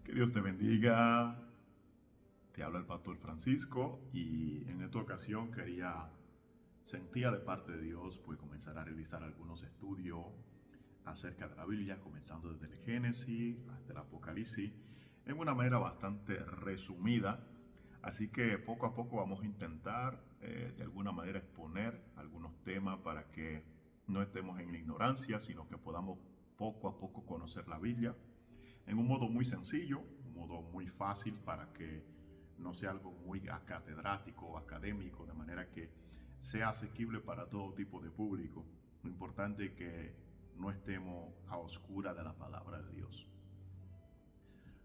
Que Dios te bendiga. Te habla el pastor Francisco y en esta ocasión sentía de parte de Dios pues comenzar a realizar algunos estudios acerca de la Biblia, comenzando desde el Génesis hasta el Apocalipsis, en una manera bastante resumida. Así que poco a poco vamos a intentar de alguna manera exponer algunos temas para que no estemos en la ignorancia, sino que podamos poco a poco conocer la Biblia en un modo muy sencillo, un modo muy fácil para que no sea algo muy catedrático o académico, de manera que sea asequible para todo tipo de público. Lo importante es que no estemos a oscura de la palabra de Dios.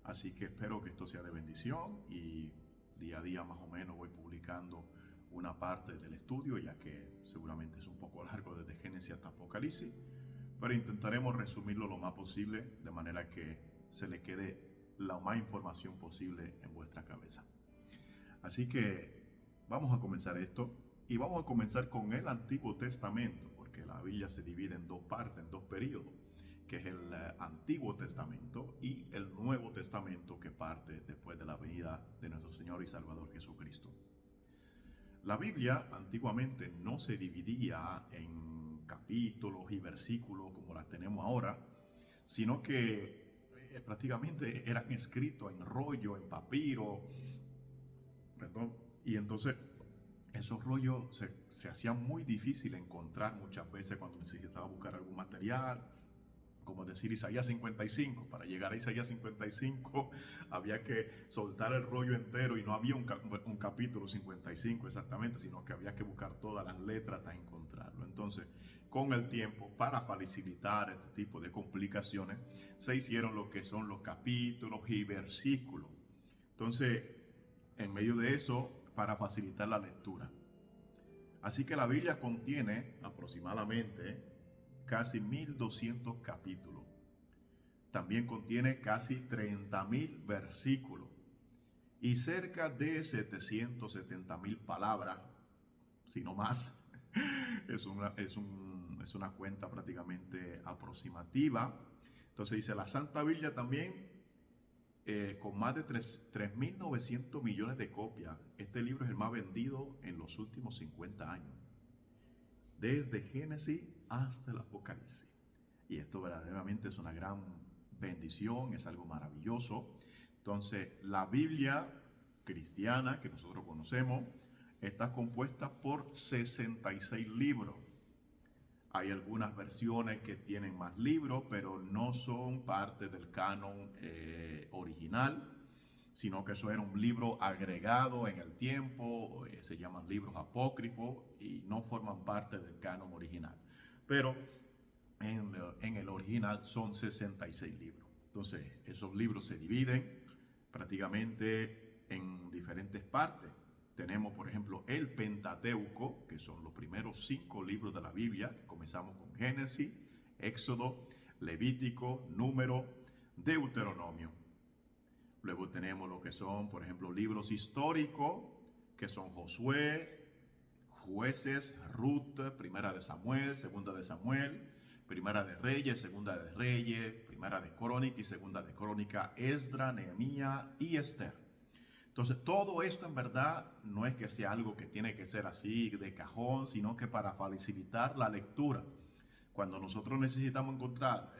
Así que espero que esto sea de bendición y día a día más o menos voy publicando una parte del estudio, ya que seguramente es un poco largo desde Génesis hasta Apocalipsis, pero intentaremos resumirlo lo más posible de manera que se le quede la más información posible en vuestra cabeza. Así que vamos a comenzar esto y vamos a comenzar con el Antiguo Testamento, porque la Biblia se divide en dos partes, en dos periodos, que es el Antiguo Testamento y el Nuevo Testamento, que parte después de la venida de nuestro Señor y Salvador Jesucristo. La Biblia antiguamente no se dividía en capítulos y versículos como las tenemos ahora, sino que prácticamente eran escritos en rollo, en papiro, perdón, y entonces esos rollos se hacían muy difícil encontrar muchas veces cuando necesitaba buscar algún material, como decir Isaías 55. Para llegar a Isaías 55 había que soltar el rollo entero y no había un capítulo 55 exactamente, sino que había que buscar todas las letras hasta encontrarlo. Entonces, con el tiempo, para facilitar este tipo de complicaciones, se hicieron lo que son los capítulos y versículos. Entonces, en medio de eso, para facilitar la lectura. Así que la Biblia contiene aproximadamente casi 1200 capítulos. También contiene casi 30.000 versículos y cerca de 770.000 palabras, si no más. Es una cuenta prácticamente aproximativa. Entonces dice la Santa Biblia también, con más de 3.900 millones de copias. Este libro es el más vendido en los últimos 50 años, desde Génesis hasta el Apocalipsis. Y esto verdaderamente es una gran bendición, es algo maravilloso. Entonces, la Biblia cristiana que nosotros conocemos está compuesta por 66 libros. Hay algunas versiones que tienen más libros, pero no son parte del canon original, sino que eso era un libro agregado en el tiempo, se llaman libros apócrifos y no forman parte del canon original. Pero en el original son 66 libros. Entonces, esos libros se dividen prácticamente en diferentes partes. Tenemos, por ejemplo, el Pentateuco, que son los primeros 5 libros de la Biblia, que comenzamos con Génesis, Éxodo, Levítico, Número, Deuteronomio. Luego tenemos lo que son, por ejemplo, libros históricos, que son Josué, Jueces, Ruth, Primera de Samuel, Segunda de Samuel, Primera de Reyes, Segunda de Reyes, Primera de Crónica y Segunda de Crónica, Esdras, Nehemías y Esther. Entonces, todo esto en verdad no es que sea algo que tiene que ser así de cajón, sino que para facilitar la lectura. Cuando nosotros necesitamos encontrar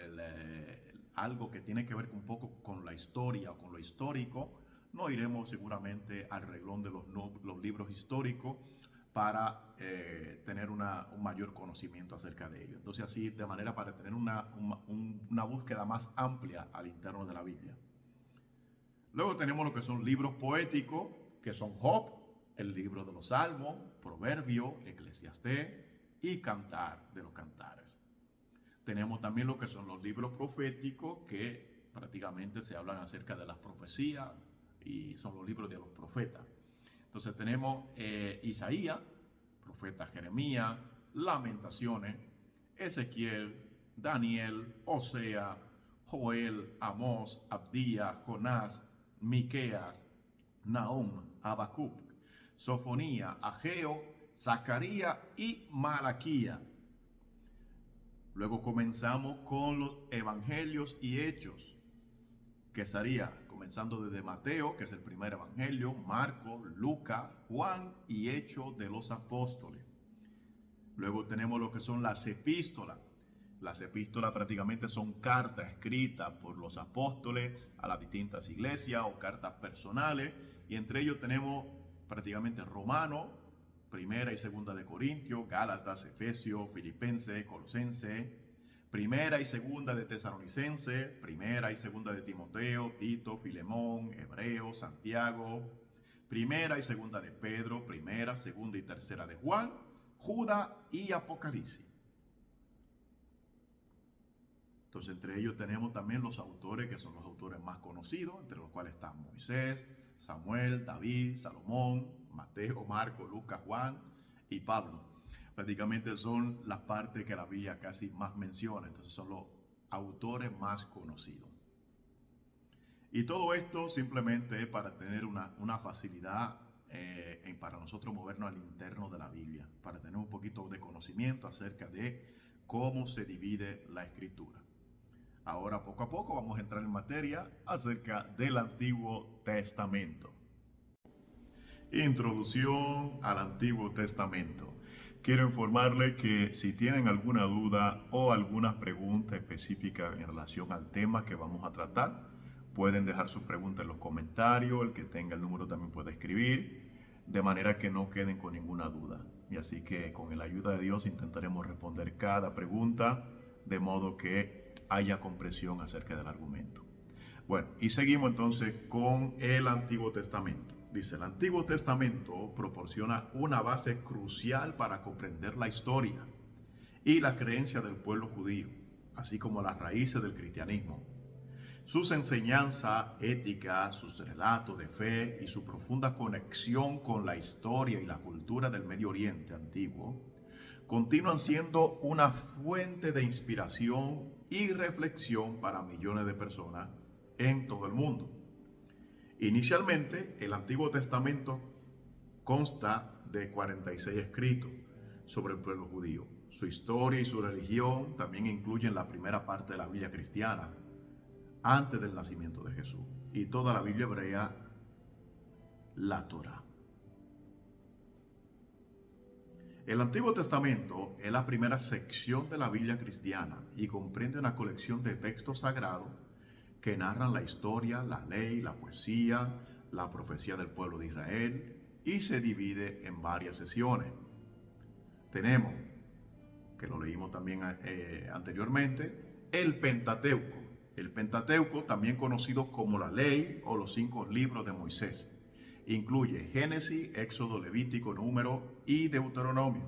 algo que tiene que ver un poco con la historia o con lo histórico, no iremos seguramente al reglón de los libros históricos para tener un mayor conocimiento acerca de ello. Entonces así, de manera para tener una búsqueda más amplia al interno de la Biblia. Luego tenemos lo que son libros poéticos, que son Job, el libro de los Salmos, Proverbio, Eclesiastés y Cantar de los Cantares. Tenemos también lo que son los libros proféticos, que prácticamente se hablan acerca de las profecías y son los libros de los profetas. Entonces tenemos Isaías, profeta Jeremías, Lamentaciones, Ezequiel, Daniel, Osea, Joel, Amós, Abdías, Jonás, Miqueas, Nahum, Habacuc, Sofonía, Ageo, Zacarías y Malaquías. Luego comenzamos con los evangelios y hechos, que comenzando desde Mateo, que es el primer evangelio, Marcos, Lucas, Juan y Hechos de los Apóstoles. Luego tenemos lo que son las epístolas. Las epístolas prácticamente son cartas escritas por los apóstoles a las distintas iglesias o cartas personales. Y entre ellos tenemos prácticamente Romanos, Primera y Segunda de Corintios, Gálatas, Efesios, Filipenses, Colosenses, Primera y Segunda de Tesalonicenses, Primera y Segunda de Timoteo, Tito, Filemón, Hebreo, Santiago, Primera y Segunda de Pedro, Primera, Segunda y Tercera de Juan, Judas y Apocalipsis. Entonces, entre ellos tenemos también los autores que son los autores más conocidos, entre los cuales están Moisés, Samuel, David, Salomón, Mateo, Marcos, Lucas, Juan y Pablo. Prácticamente son las partes que la Biblia casi más menciona, entonces son los autores más conocidos. Y todo esto simplemente es para tener una facilidad para nosotros movernos al interno de la Biblia, para tener un poquito de conocimiento acerca de cómo se divide la Escritura. Ahora, poco a poco, vamos a entrar en materia acerca del Antiguo Testamento. Introducción al Antiguo Testamento. Quiero informarles que si tienen alguna duda o alguna pregunta específica en relación al tema que vamos a tratar, pueden dejar sus preguntas en los comentarios. El que tenga el número también puede escribir, de manera que no queden con ninguna duda. Y así que con la ayuda de Dios intentaremos responder cada pregunta de modo que haya comprensión acerca del argumento. Bueno, y seguimos entonces con el Antiguo Testamento. Dice, el Antiguo Testamento proporciona una base crucial para comprender la historia y la creencia del pueblo judío, así como las raíces del cristianismo. Sus enseñanzas éticas, sus relatos de fe y su profunda conexión con la historia y la cultura del Medio Oriente antiguo continúan siendo una fuente de inspiración y reflexión para millones de personas en todo el mundo. Inicialmente, el Antiguo Testamento consta de 46 escritos sobre el pueblo judío. Su historia y su religión también incluyen la primera parte de la Biblia cristiana, antes del nacimiento de Jesús, y toda la Biblia hebrea, la Torá. El Antiguo Testamento es la primera sección de la Biblia cristiana y comprende una colección de textos sagrados que narran la historia, la ley, la poesía, la profecía del pueblo de Israel, y se divide en varias sesiones. Tenemos, que lo leímos también anteriormente, el Pentateuco. El Pentateuco, también conocido como la Ley o los 5 libros de Moisés, incluye Génesis, Éxodo, Levítico, Número y Deuteronomio.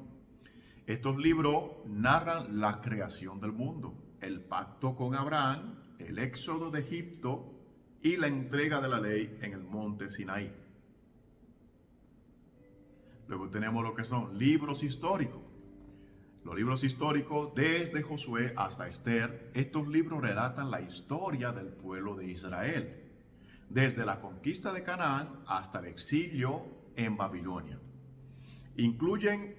Estos libros narran la creación del mundo, el pacto con Abraham, el éxodo de Egipto y la entrega de la ley en el monte Sinaí. Luego tenemos lo que son libros históricos. Los libros históricos, desde Josué hasta Esther, estos libros relatan la historia del pueblo de Israel, desde la conquista de Canaán hasta el exilio en Babilonia. Incluyen,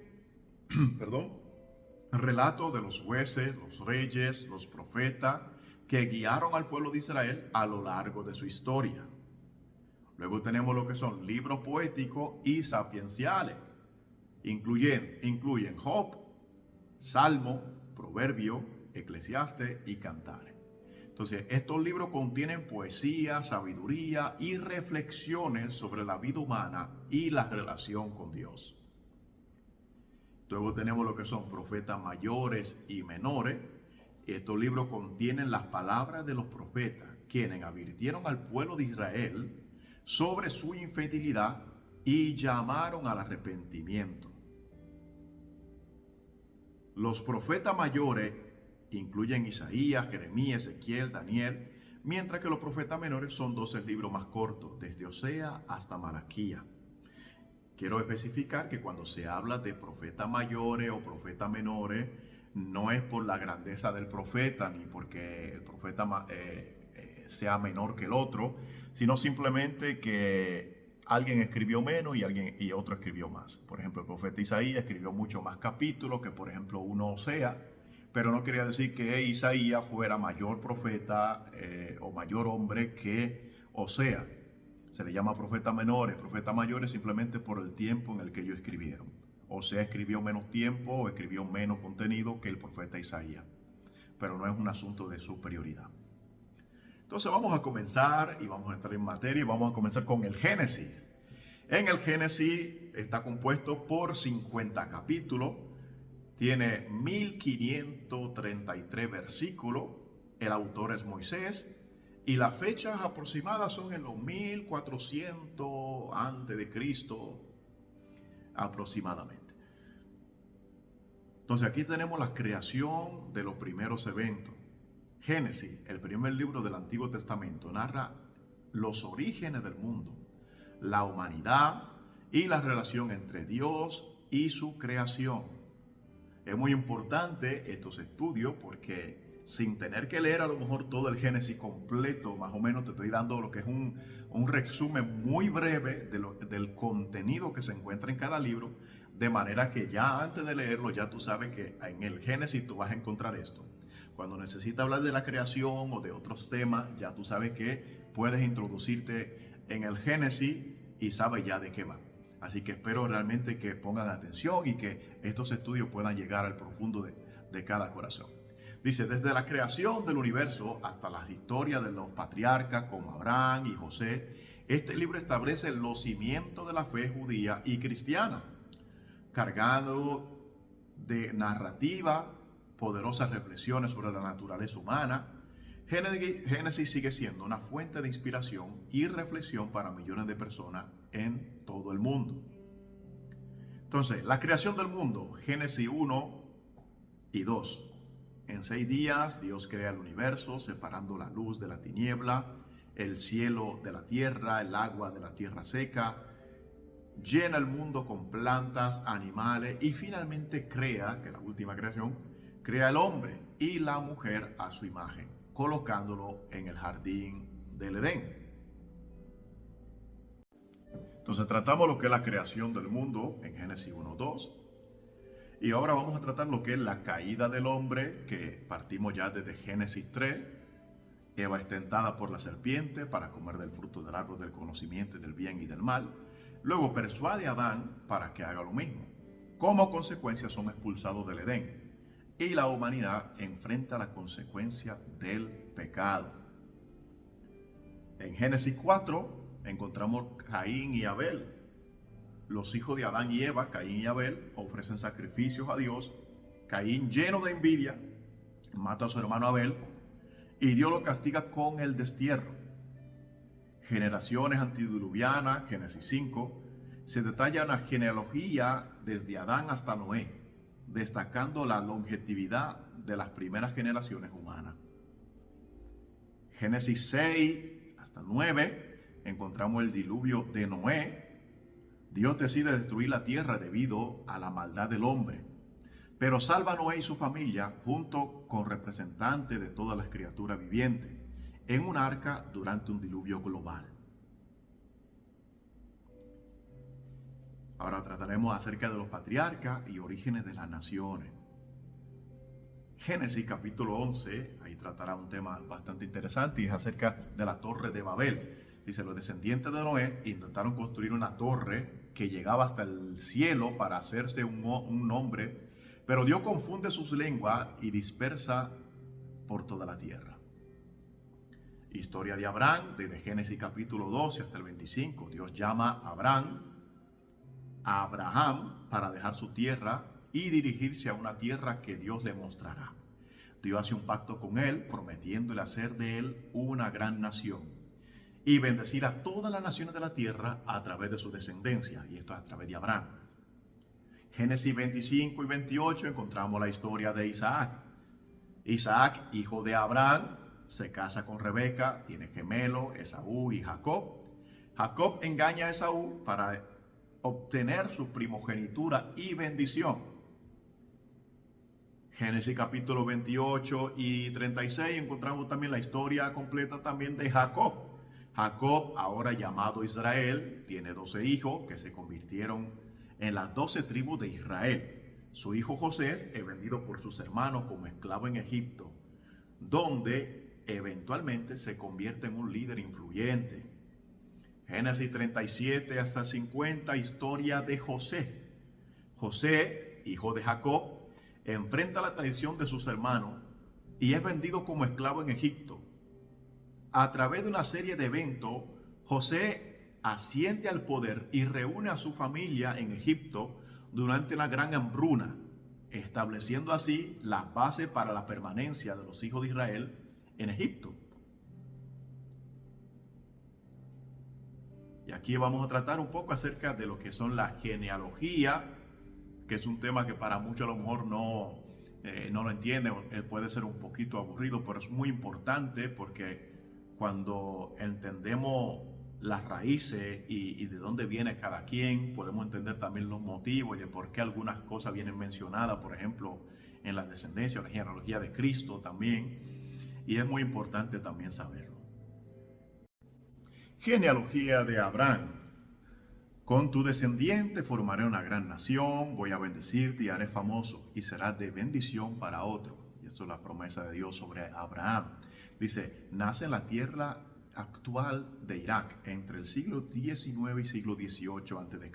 relatos de los jueces, los reyes, los profetas, que guiaron al pueblo de Israel a lo largo de su historia. Luego tenemos lo que son libros poéticos y sapienciales. Incluyen Job, Salmo, Proverbio, Eclesiastes y Cantares. Entonces, estos libros contienen poesía, sabiduría y reflexiones sobre la vida humana y la relación con Dios. Luego tenemos lo que son profetas mayores y menores. Estos libros contienen las palabras de los profetas, quienes advirtieron al pueblo de Israel sobre su infidelidad y llamaron al arrepentimiento. Los profetas mayores incluyen Isaías, Jeremías, Ezequiel, Daniel, mientras que los profetas menores son 12 libros más cortos, desde Osea hasta Malaquías. Quiero especificar que cuando se habla de profetas mayores o profetas menores, no es por la grandeza del profeta, ni porque el profeta sea menor que el otro, sino simplemente que alguien escribió menos y otro escribió más. Por ejemplo, el profeta Isaías escribió mucho más capítulos que, por ejemplo, uno Osea, pero no quería decir que Isaías fuera mayor profeta o mayor hombre que O sea, se le llama profetas menores, profetas mayores simplemente por el tiempo en el que ellos escribieron. O sea, escribió menos tiempo o escribió menos contenido que el profeta Isaías. Pero no es un asunto de superioridad. Entonces vamos a comenzar y vamos a entrar en materia y vamos a comenzar con el Génesis. En el Génesis está compuesto por 50 capítulos, tiene 1533 versículos, el autor es Moisés y las fechas aproximadas son en los 1400 antes de Cristo aproximadamente. Entonces aquí tenemos la creación de los primeros eventos. Génesis, el primer libro del Antiguo Testamento, narra los orígenes del mundo, la humanidad y la relación entre Dios y su creación. Es muy importante estos estudios porque sin tener que leer a lo mejor todo el Génesis completo, más o menos te estoy dando lo que es un resumen muy breve del contenido que se encuentra en cada libro, de manera que ya antes de leerlo ya tú sabes que en el Génesis tú vas a encontrar esto. Cuando necesitas hablar de la creación o de otros temas, ya tú sabes que puedes introducirte en el Génesis y sabes ya de qué va. Así que espero realmente que pongan atención y que estos estudios puedan llegar al profundo de cada corazón. Dice, desde la creación del universo hasta las historias de los patriarcas como Abraham y José, este libro establece los cimientos de la fe judía y cristiana, cargando de narrativa, poderosas reflexiones sobre la naturaleza humana. Génesis sigue siendo una fuente de inspiración y reflexión para millones de personas en todo el mundo. Entonces, la creación del mundo, Génesis 1 y 2. En 6 días Dios crea el universo, separando la luz de la tiniebla, el cielo de la tierra, el agua de la tierra seca, llena el mundo con plantas, animales y finalmente crea, que es la última creación, crea el hombre y la mujer a su imagen, colocándolo en el jardín del Edén. Entonces tratamos lo que es la creación del mundo en Génesis 1:2. Y ahora vamos a tratar lo que es la caída del hombre, que partimos ya desde Génesis 3. Eva es tentada por la serpiente para comer del fruto del árbol del conocimiento y del bien y del mal. Luego persuade a Adán para que haga lo mismo. Como consecuencia son expulsados del Edén. Y la humanidad enfrenta la consecuencia del pecado. En Génesis 4 encontramos Caín y Abel. Los hijos de Adán y Eva, Caín y Abel, ofrecen sacrificios a Dios. Caín, lleno de envidia, mata a su hermano Abel y Dios lo castiga con el destierro. Generaciones antediluvianas, Génesis 5, se detalla una genealogía desde Adán hasta Noé, destacando la longevidad de las primeras generaciones humanas. Génesis 6 hasta 9 encontramos el diluvio de Noé. Dios decide destruir la tierra debido a la maldad del hombre, pero salva a Noé y su familia junto con representantes de todas las criaturas vivientes en un arca durante un diluvio global. Ahora trataremos acerca de los patriarcas y orígenes de las naciones. Génesis capítulo 11, ahí tratará un tema bastante interesante y es acerca de la torre de Babel. Dice, los descendientes de Noé intentaron construir una torre que llegaba hasta el cielo para hacerse un nombre, pero Dios confunde sus lenguas y dispersa por toda la tierra. Historia de Abraham, desde Génesis capítulo 12 hasta el 25. Dios llama a Abraham para dejar su tierra y dirigirse a una tierra que Dios le mostrará. Dios hace un pacto con él, prometiéndole hacer de él una gran nación y bendecir a todas las naciones de la tierra a través de su descendencia, y esto a través de Abraham. Génesis 25 y 28 encontramos la historia de Isaac. Isaac, hijo de Abraham, se casa con Rebeca, tiene gemelos, Esaú y Jacob. Jacob engaña a Esaú para obtener su primogenitura y bendición. Génesis capítulo 28 y 36 encontramos también la historia completa también de Jacob. Jacob, ahora llamado Israel, tiene 12 hijos que se convirtieron en las 12 tribus de Israel. Su hijo José es vendido por sus hermanos como esclavo en Egipto, donde eventualmente se convierte en un líder influyente. Génesis 37 hasta 50, historia de José. José, hijo de Jacob, enfrenta la traición de sus hermanos y es vendido como esclavo en Egipto. A través de una serie de eventos, José asciende al poder y reúne a su familia en Egipto durante la gran hambruna, estableciendo así las bases para la permanencia de los hijos de Israel en Egipto. Y aquí vamos a tratar un poco acerca de lo que son la genealogía, que es un tema que para muchos a lo mejor no lo entienden, puede ser un poquito aburrido, pero es muy importante porque cuando entendemos las raíces y de dónde viene cada quien, podemos entender también los motivos y de por qué algunas cosas vienen mencionadas, por ejemplo, en la descendencia o la genealogía de Cristo también, y es muy importante también saberlo. Genealogía de Abraham. Con tu descendiente formaré una gran nación, voy a bendecirte y haré famoso, y serás de bendición para otro. Y eso es la promesa de Dios sobre Abraham. Dice, nace en la tierra actual de Irak, entre el siglo XIX y siglo XVIII a.C.,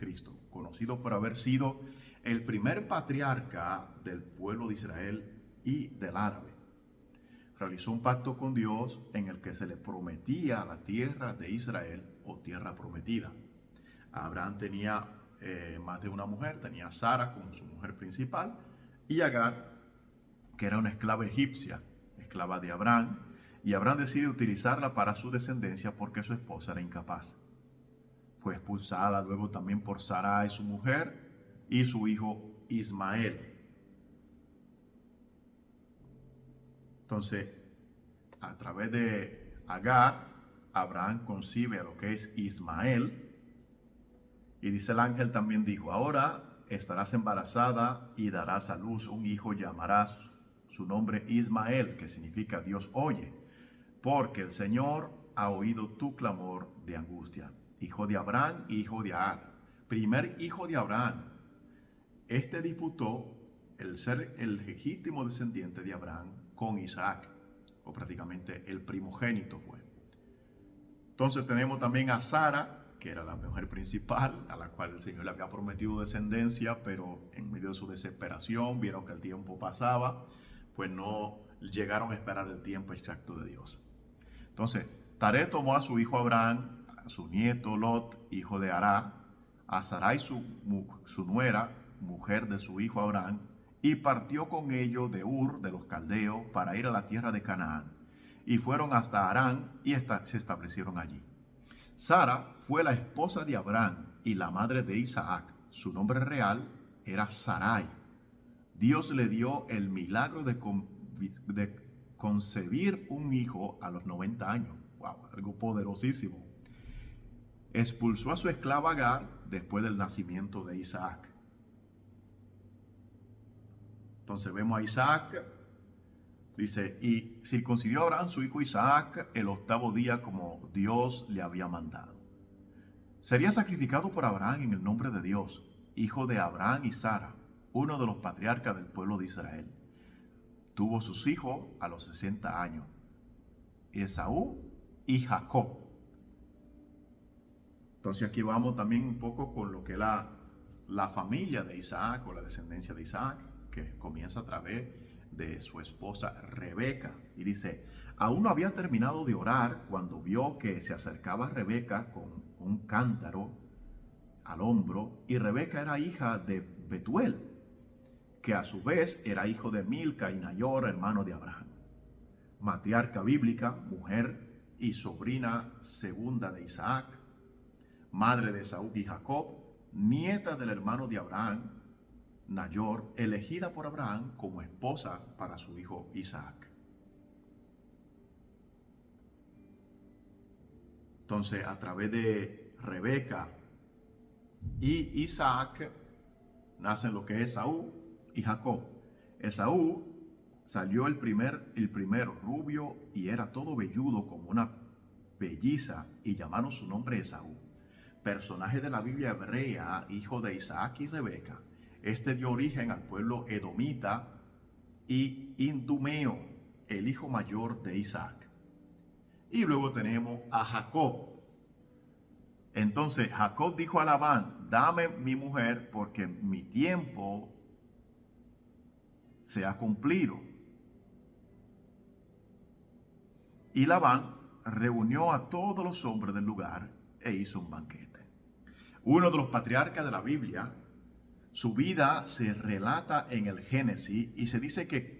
conocido por haber sido el primer patriarca del pueblo de Israel y del árabe. Realizó un pacto con Dios en el que se le prometía la tierra de Israel o tierra prometida. Abraham tenía más de una mujer, tenía a Sara como su mujer principal y Agar, que era una esclava egipcia, esclava de Abraham, y Abraham decide utilizarla para su descendencia porque su esposa era incapaz. Fue expulsada luego también por Sarai, su mujer, y su hijo Ismael. Entonces, a través de Agar, Abraham concibe a lo que es Ismael. Y dice el ángel también dijo, ahora estarás embarazada y darás a luz un hijo, llamarás su nombre Ismael, que significa Dios oye, porque el Señor ha oído tu clamor de angustia. Hijo de Abraham, hijo de Agar, primer hijo de Abraham. Este disputó el ser el legítimo descendiente de Abraham con Isaac, o prácticamente el primogénito fue. Entonces tenemos también a Sara, que era la mujer principal, a la cual el Señor le había prometido descendencia, pero en medio de su desesperación, vieron que el tiempo pasaba, pues no llegaron a esperar el tiempo exacto de Dios. Entonces, Taré tomó a su hijo Abraham, a su nieto Lot, hijo de Ará, a Sarai su nuera, mujer de su hijo Abraham, y partió con ellos de Ur de los Caldeos para ir a la tierra de Canaán. Y fueron hasta Harán y se establecieron allí. Sara fue la esposa de Abraham y la madre de Isaac. Su nombre real era Sarai. Dios le dio el milagro de concebir un hijo a los 90 años. Wow, algo poderosísimo. Expulsó a su esclava Agar después del nacimiento de Isaac. Entonces vemos a Isaac, dice, y circuncidió a Abraham su hijo Isaac el 8º día como Dios le había mandado. Sería sacrificado por Abraham en el nombre de Dios, hijo de Abraham y Sara, uno de los patriarcas del pueblo de Israel. Tuvo sus hijos a los 60 años, Esaú y Jacob. Entonces aquí vamos también un poco con lo que es la familia de Isaac o la descendencia de Isaac, que comienza a través de su esposa Rebeca. Y dice, aún no había terminado de orar cuando vio que se acercaba Rebeca con un cántaro al hombro, y Rebeca era hija de Betuel, que a su vez era hijo de Milca y Nahor, hermano de Abraham. Matriarca bíblica, mujer y sobrina segunda de Isaac, madre de Esaú y Jacob, nieta del hermano de Abraham, Nahor, elegida por Abraham como esposa para su hijo Isaac. Entonces, a través de Rebeca y Isaac, nacen lo que es Esaú y Jacob. Esaú salió el primero rubio y era todo velludo como una belliza, y llamaron su nombre Esaú. Personaje de la Biblia hebrea, hijo de Isaac y Rebeca. Este dio origen al pueblo edomita y Idumeo, el hijo mayor de Isaac. Y luego tenemos a Jacob. Entonces Jacob dijo a Labán, dame mi mujer porque mi tiempo se ha cumplido. Y Labán reunió a todos los hombres del lugar e hizo un banquete. Uno de los patriarcas de la Biblia, su vida se relata en el Génesis y se dice que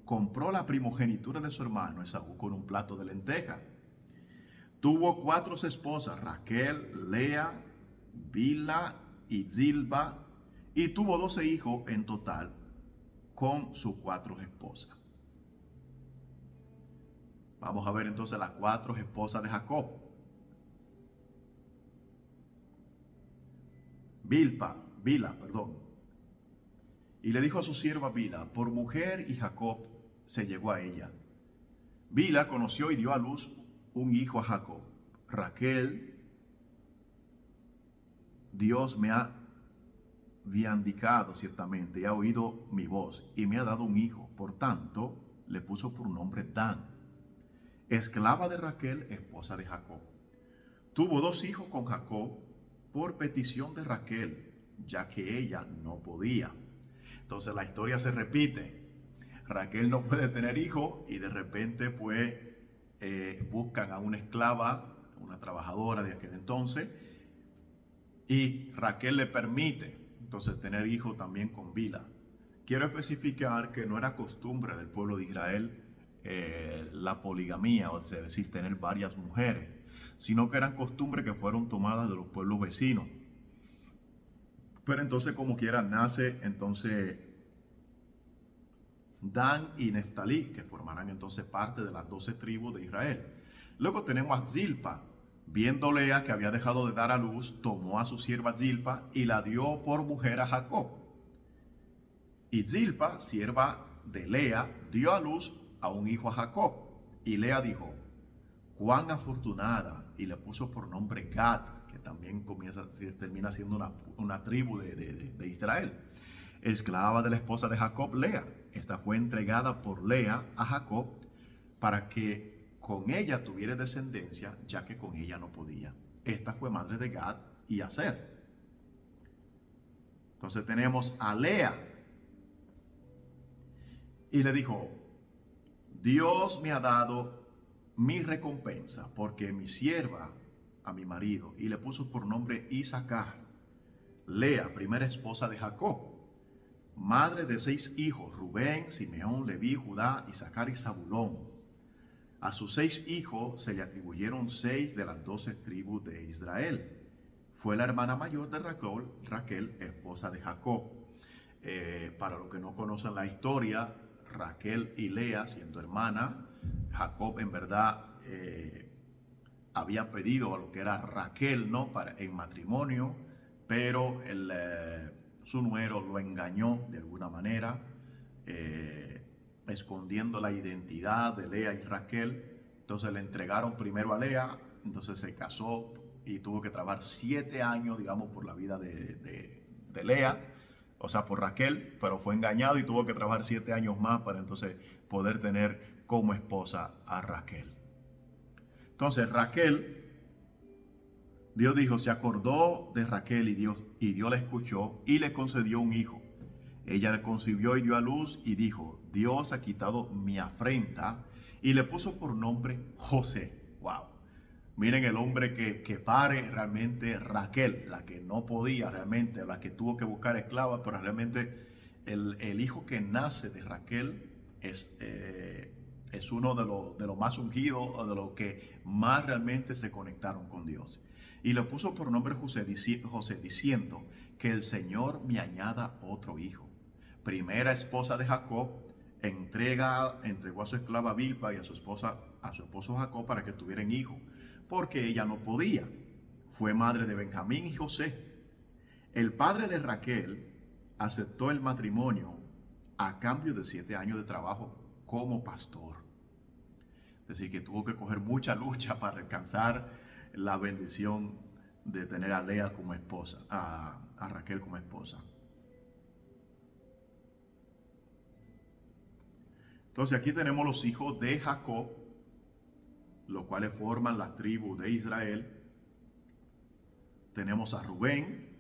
compró la primogenitura de su hermano Esaú con un plato de lenteja. Tuvo 4 esposas, Raquel, Lea, Bilha y Zilpa, y tuvo 12 hijos en total con sus 4 esposas. Vamos a ver entonces las 4 esposas de Jacob. Bilha. Y le dijo a su sierva Bilha, por mujer, y Jacob se llegó a ella. Bilha conoció y dio a luz un hijo a Jacob. Raquel, Dios me ha vindicado ciertamente y ha oído mi voz y me ha dado un hijo. Por tanto, le puso por nombre Dan, esclava de Raquel, esposa de Jacob. Tuvo 2 hijos con Jacob por petición de Raquel, ya que ella no podía. Entonces la historia se repite. Raquel no puede tener hijos y de repente pues buscan a una esclava, una trabajadora de aquel entonces, y Raquel le permite entonces tener hijos también con Bilha. Quiero especificar que no era costumbre del pueblo de Israel la poligamía, o sea, es decir, tener varias mujeres, sino que eran costumbres que fueron tomadas de los pueblos vecinos. Pero entonces, como quiera, nace entonces Dan y Neftalí, que formarán entonces parte de las 12 tribus de Israel. Luego tenemos a Zilpa. Viendo Lea que había dejado de dar a luz, tomó a su sierva Zilpa y la dio por mujer a Jacob. Y Zilpa, sierva de Lea, dio a luz a un hijo a Jacob. Y Lea dijo, cuán afortunada, y le puso por nombre Gad, que también termina siendo una tribu de Israel. Esclava de la esposa de Jacob, Lea. Esta fue entregada por Lea a Jacob para que con ella tuviera descendencia, ya que con ella no podía. Esta fue madre de Gad y Aser. Entonces tenemos a Lea. Y le dijo, Dios me ha dado mi recompensa, porque mi sierva a mi marido, y le puso por nombre Isaacar. Lea, primera esposa de Jacob, madre de 6 hijos, Rubén, Simeón, Leví, Judá, Isaacar y Zabulón. A sus 6 hijos se le atribuyeron 6 de las 12 tribus de Israel. Fue la hermana mayor de Raquel, esposa de Jacob. Para los que no conocen la historia, Raquel y Lea siendo hermana, Jacob en verdad había pedido a lo que era Raquel, ¿no?, en matrimonio, pero su nuero lo engañó de alguna manera, escondiendo la identidad de Lea y Raquel. Entonces le entregaron primero a Lea, entonces se casó y tuvo que trabajar 7 años, digamos, por la vida de Lea, o sea, por Raquel, pero fue engañado y tuvo que trabajar 7 años más para entonces poder tener como esposa a Raquel. Entonces Raquel, Dios dijo, se acordó de Raquel y Dios la escuchó y le concedió un hijo. Ella le concibió y dio a luz y dijo, Dios ha quitado mi afrenta, y le puso por nombre José. Wow. Miren el hombre que pare realmente Raquel, la que no podía realmente, la que tuvo que buscar esclava, pero realmente el hijo que nace de Raquel es uno de los más ungidos, o de los que más realmente se conectaron con Dios. Y le puso por nombre José diciendo, que el Señor me añada otro hijo. Primera esposa de Jacob, entregó a su esclava Bilha y a su esposo Jacob para que tuvieran hijos, porque ella no podía. Fue madre de Benjamín y José. El padre de Raquel aceptó el matrimonio a cambio de 7 años de trabajo como pastor. Es decir, que tuvo que coger mucha lucha para alcanzar la bendición de tener a Lea como esposa, a Raquel como esposa. Entonces aquí tenemos los hijos de Jacob, los cuales forman las tribus de Israel. Tenemos a Rubén,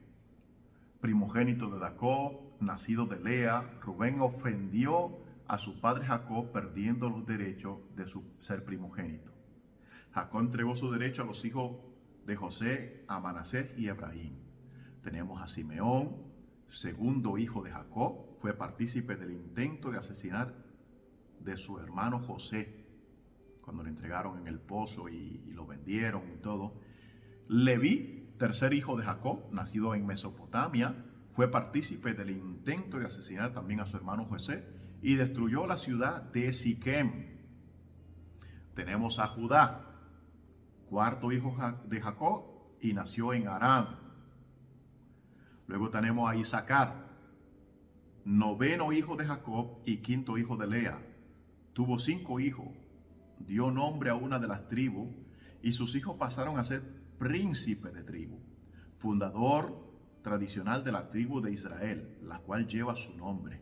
primogénito de Jacob, nacido de Lea. Rubén ofendió a su padre Jacob, perdiendo los derechos de su ser primogénito. Jacob entregó su derecho a los hijos de José, a Manasés y Efraín. Tenemos a Simeón, segundo hijo de Jacob, fue partícipe del intento de asesinar de su hermano José, cuando lo entregaron en el pozo y lo vendieron y todo. Leví, tercer hijo de Jacob, nacido en Mesopotamia, fue partícipe del intento de asesinar también a su hermano José y destruyó la ciudad de Siquem. Tenemos a Judá, cuarto hijo de Jacob, y nació en Aram. Luego tenemos a Isaacar, noveno hijo de Jacob y quinto hijo de Lea. Tuvo 5 hijos, dio nombre a una de las tribus y sus hijos pasaron a ser príncipes de tribu, fundador tradicional de la tribu de Israel, la cual lleva su nombre.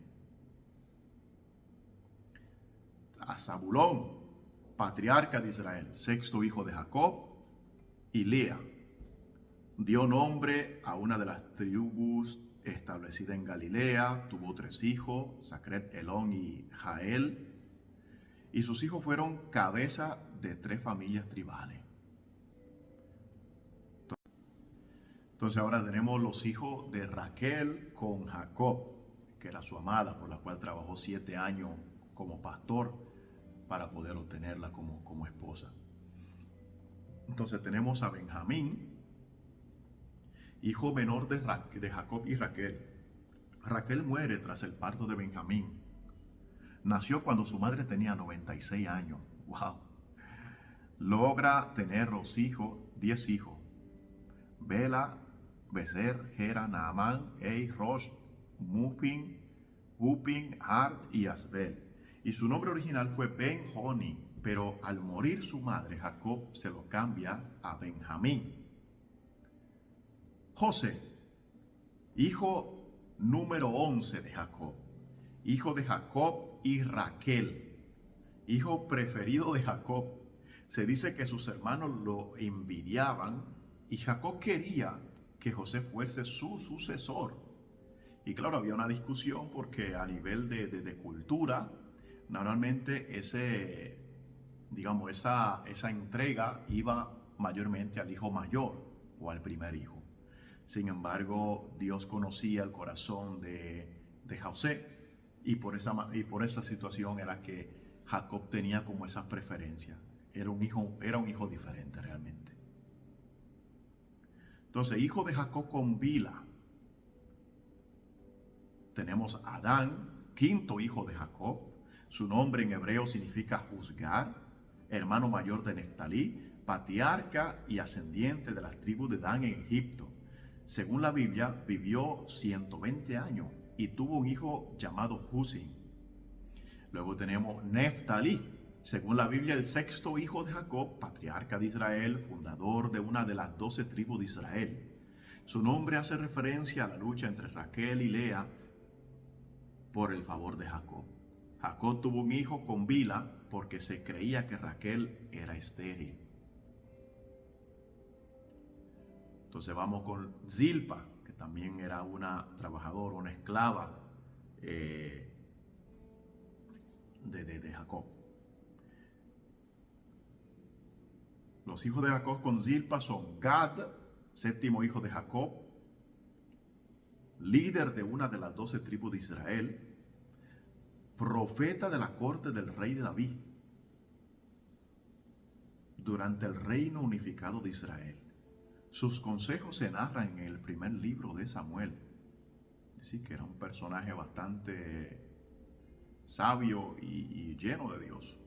A Zabulón, patriarca de Israel, sexto hijo de Jacob y Lea, dio nombre a una de las tribus establecida en Galilea. Tuvo 3 hijos, Sacret, Elón y Jael, y sus hijos fueron cabeza de 3 familias tribales. Entonces ahora tenemos los hijos de Raquel con Jacob, que era su amada, por la cual trabajó 7 años como pastor para poder obtenerla como esposa. Entonces tenemos a Benjamín, hijo menor de Jacob y Raquel. Raquel muere tras el parto de Benjamín. Nació cuando su madre tenía 96 años. ¡Wow! Logra tener 10 hijos. Bela, Becer, Gera, Naamán, Ei, Rosh, Mupin, Hupin, Ard y Asbel. Y su nombre original fue Ben-Joni, pero al morir su madre, Jacob se lo cambia a Benjamín. José, hijo número 11 de Jacob, hijo de Jacob y Raquel, hijo preferido de Jacob. Se dice que sus hermanos lo envidiaban y Jacob quería que José fuese su sucesor. Y claro, había una discusión porque a nivel de cultura, normalmente esa entrega iba mayormente al hijo mayor o al primer hijo. Sin embargo, Dios conocía el corazón de José y por esa situación era que Jacob tenía como esas preferencias. Era un hijo diferente realmente. Entonces, hijo de Jacob con Bila. Tenemos a Adán, quinto hijo de Jacob. Su nombre en hebreo significa juzgar, hermano mayor de Neftalí, patriarca y ascendiente de las tribus de Dan en Egipto. Según la Biblia, vivió 120 años y tuvo un hijo llamado Husim. Luego tenemos Neftalí, según la Biblia, el sexto hijo de Jacob, patriarca de Israel, fundador de una de las 12 tribus de Israel. Su nombre hace referencia a la lucha entre Raquel y Lea por el favor de Jacob. Jacob tuvo un hijo con Bila porque se creía que Raquel era estéril. Entonces vamos con Zilpa, que también era una trabajadora, una esclava de Jacob. Los hijos de Jacob con Zilpa son Gad, séptimo hijo de Jacob, líder de una de las 12 tribus de Israel, profeta de la corte del rey de David, durante el reino unificado de Israel. Sus consejos se narran en el primer libro de Samuel. Es decir, que era un personaje bastante sabio y lleno de Dios.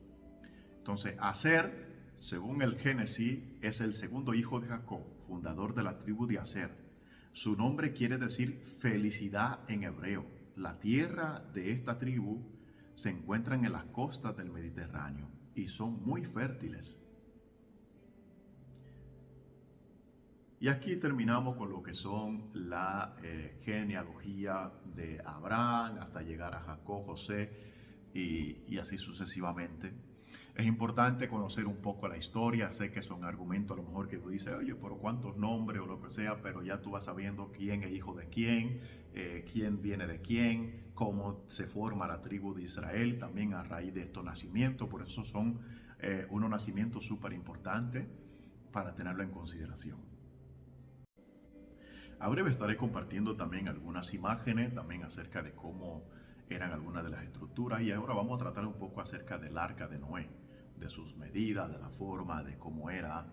Entonces, Aser, según el Génesis, es el segundo hijo de Jacob, fundador de la tribu de Aser. Su nombre quiere decir felicidad en hebreo. La tierra de esta tribu se encuentra en las costas del Mediterráneo y son muy fértiles. Y aquí terminamos con lo que son la genealogía de Abraham hasta llegar a Jacob, José y así sucesivamente. Es importante conocer un poco la historia. Sé que son argumentos a lo mejor que tú dices, oye, pero cuántos nombres o lo que sea, pero ya tú vas sabiendo quién es hijo de quién viene de quién, cómo se forma la tribu de Israel, también a raíz de estos nacimientos. Por eso son unos nacimientos súper importantes para tenerlo en consideración. A breve estaré compartiendo también algunas imágenes, también acerca de cómo eran algunas de las estructuras, y ahora vamos a tratar un poco acerca del arca de Noé, de sus medidas, de la forma, de cómo era,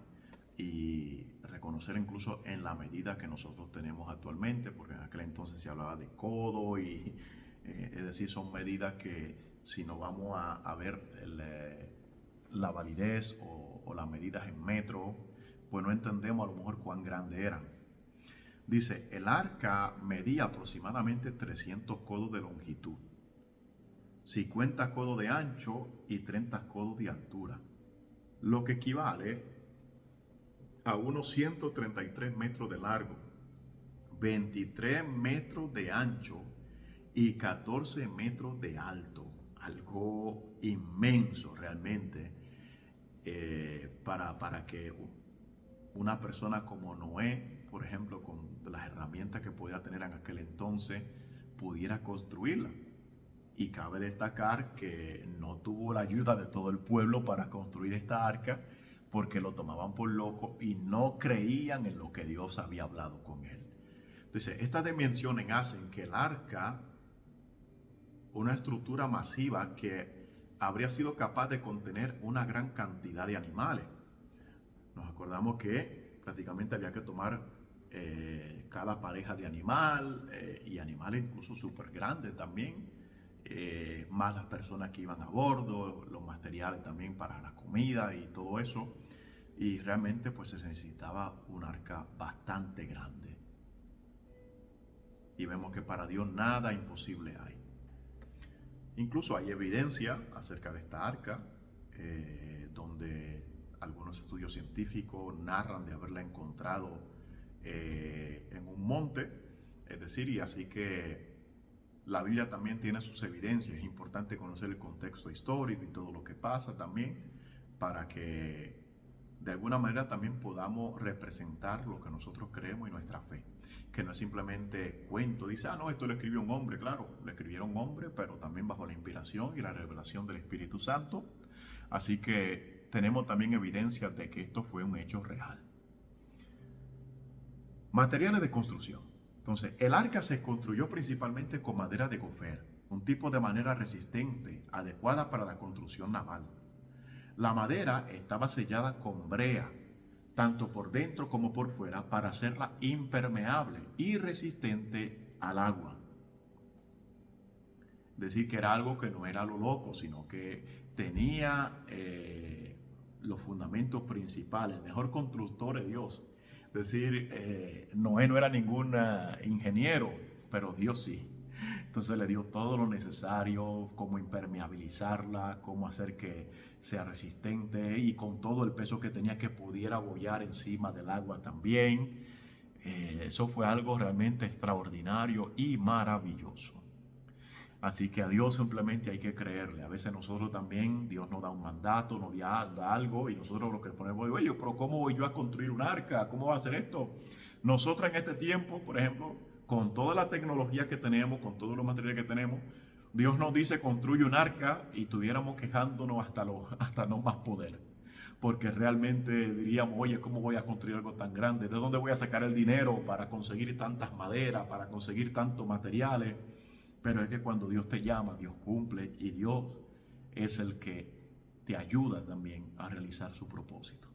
y reconocer incluso en la medida que nosotros tenemos actualmente, porque en aquel entonces se hablaba de codo, y es decir, son medidas que si no vamos a ver la validez o las medidas en metro, pues no entendemos a lo mejor cuán grandes eran. Dice, el arca medía aproximadamente 300 codos de longitud, 50 codos de ancho y 30 codos de altura, lo que equivale a unos 133 metros de largo, 23 metros de ancho y 14 metros de alto. Algo inmenso realmente, para que una persona como Noé, por ejemplo, con las herramientas que podía tener en aquel entonces, pudiera construirla. Y cabe destacar que no tuvo la ayuda de todo el pueblo para construir esta arca, porque lo tomaban por loco y no creían en lo que Dios había hablado con él. Entonces, estas dimensiones hacen que el arca, una estructura masiva que habría sido capaz de contener una gran cantidad de animales. Nos acordamos que prácticamente había que tomar cada pareja de animal, y animales incluso súper grandes también, más las personas que iban a bordo, los materiales también para la comida y todo eso. Y realmente pues se necesitaba un arca bastante grande. Y vemos que para Dios nada imposible hay. Incluso hay evidencia acerca de esta arca, donde algunos estudios científicos narran de haberla encontrado en un monte, es decir, y así que la Biblia también tiene sus evidencias. Es importante conocer el contexto histórico y todo lo que pasa también, para que de alguna manera también podamos representar lo que nosotros creemos y nuestra fe, que no es simplemente cuento. Dice, no, esto lo escribió un hombre. Claro, lo escribieron un hombre, pero también bajo la inspiración y la revelación del Espíritu Santo. Así que tenemos también evidencias de que esto fue un hecho real. Materiales de construcción. Entonces, el arca se construyó principalmente con madera de gofer, un tipo de madera resistente, adecuada para la construcción naval. La madera estaba sellada con brea, tanto por dentro como por fuera, para hacerla impermeable y resistente al agua. Es decir, que era algo que no era lo loco, sino que tenía los fundamentos principales. El mejor constructor es Dios. Es decir, Noé no era ningún ingeniero, pero Dios sí. Entonces le dio todo lo necesario, cómo impermeabilizarla, cómo hacer que sea resistente, y con todo el peso que tenía, que pudiera bollar encima del agua también. Eso fue algo realmente extraordinario y maravilloso. Así que a Dios simplemente hay que creerle. A veces nosotros también, Dios nos da un mandato, nos da algo, y nosotros lo que ponemos, oye, pero ¿cómo voy yo a construir un arca? ¿Cómo va a hacer esto? Nosotros en este tiempo, por ejemplo, con toda la tecnología que tenemos, con todos los materiales que tenemos, Dios nos dice construye un arca, y estuviéramos quejándonos hasta no más poder. Porque realmente diríamos, oye, ¿cómo voy a construir algo tan grande? ¿De dónde voy a sacar el dinero para conseguir tantas maderas, para conseguir tantos materiales? Pero es que cuando Dios te llama, Dios cumple, y Dios es el que te ayuda también a realizar su propósito.